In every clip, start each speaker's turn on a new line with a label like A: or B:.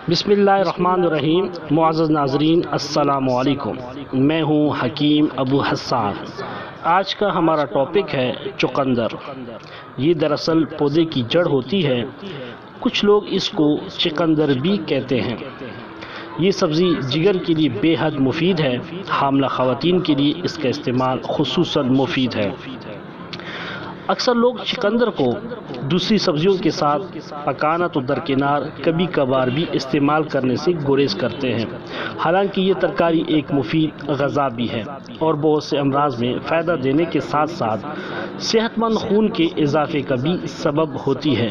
A: بسم اللہ الرحمن الرحیم۔ معزز ناظرین السلام علیکم، میں ہوں حکیم ابو حسان۔ آج کا ہمارا ٹاپک ہے چقندر۔ یہ دراصل پودے کی جڑ ہوتی ہے، کچھ لوگ اس کو چقندر بھی کہتے ہیں۔ یہ سبزی جگر کے لیے بے حد مفید ہے، حاملہ خواتین کے لیے اس کا استعمال خصوصاً مفید ہے۔ اکثر لوگ چقندر کو دوسری سبزیوں کے ساتھ پکانا تو درکنار کبھی کبھار بھی استعمال کرنے سے گریز کرتے ہیں، حالانکہ یہ ترکاری ایک مفید غذا بھی ہے اور بہت سے امراض میں فائدہ دینے کے ساتھ ساتھ صحت مند خون کے اضافے کا بھی سبب ہوتی ہے۔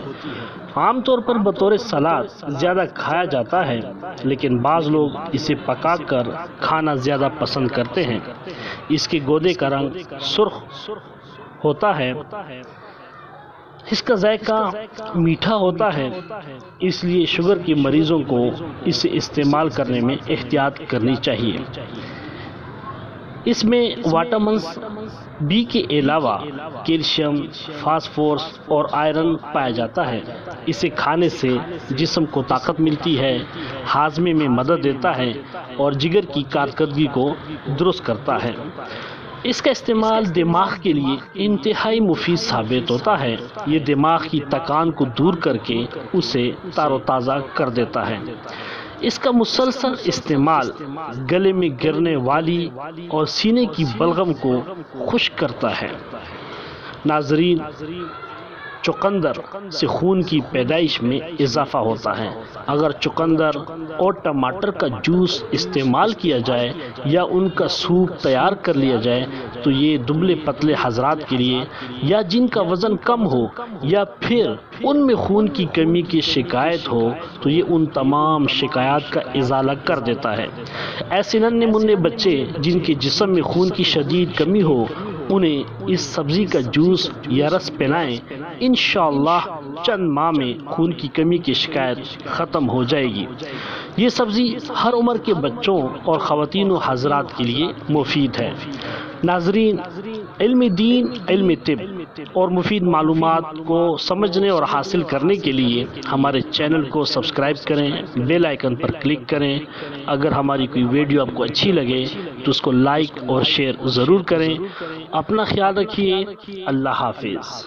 A: عام طور پر بطور سلاد زیادہ کھایا جاتا ہے، لیکن بعض لوگ اسے پکا کر کھانا زیادہ پسند کرتے ہیں۔ اس کے گودے کا رنگ سرخ ہوتا ہے، اس کا ذائقہ میٹھا ہوتا ہے، اس لیے شوگر کے مریضوں کو اسے استعمال کرنے میں احتیاط کرنی چاہیے۔ اس میں وٹامنز بی کے علاوہ کیلشیم، فاسفورس اور آئرن پایا جاتا ہے۔ اسے کھانے سے جسم کو طاقت ملتی ہے، ہاضمے میں مدد دیتا ہے اور جگر کی کارکردگی کو درست کرتا ہے۔ اس کا استعمال دماغ کے لیے انتہائی مفید ثابت ہوتا ہے۔ یہ دماغ کی تکان کو دور کر کے اسے تر و تازہ کر دیتا ہے۔ اس کا مسلسل استعمال گلے میں گرنے والی اور سینے کی بلغم کو خشک کرتا ہے۔ ناظرین، چقندر سے خون کی پیدائش میں اضافہ ہوتا ہے۔ اگر چقندر اور ٹماٹر کا جوس استعمال کیا جائے یا ان کا سوپ تیار کر لیا جائے تو یہ دبلے پتلے حضرات کے لیے، یا جن کا وزن کم ہو یا پھر ان میں خون کی کمی کی شکایت ہو، تو یہ ان تمام شکایات کا ازالہ کر دیتا ہے۔ ایسے ننھے منھے بچے جن کے جسم میں خون کی شدید کمی ہو، انہیں اس سبزی کا جوس یا رس پلائیں، انشاءاللہ چند ماہ میں خون کی کمی کی شکایت ختم ہو جائے گی۔ یہ سبزی ہر عمر کے بچوں اور خواتین و حضرات کے لیے مفید ہے۔ ناظرین، علم دین، علم طب اور مفید معلومات کو سمجھنے اور حاصل کرنے کے لیے ہمارے چینل کو سبسکرائب کریں، بیل آئیکن پر کلک کریں۔ اگر ہماری کوئی ویڈیو آپ کو اچھی لگے تو اس کو لائک اور شیئر ضرور کریں۔ اپنا خیال رکھیے۔ اللہ حافظ۔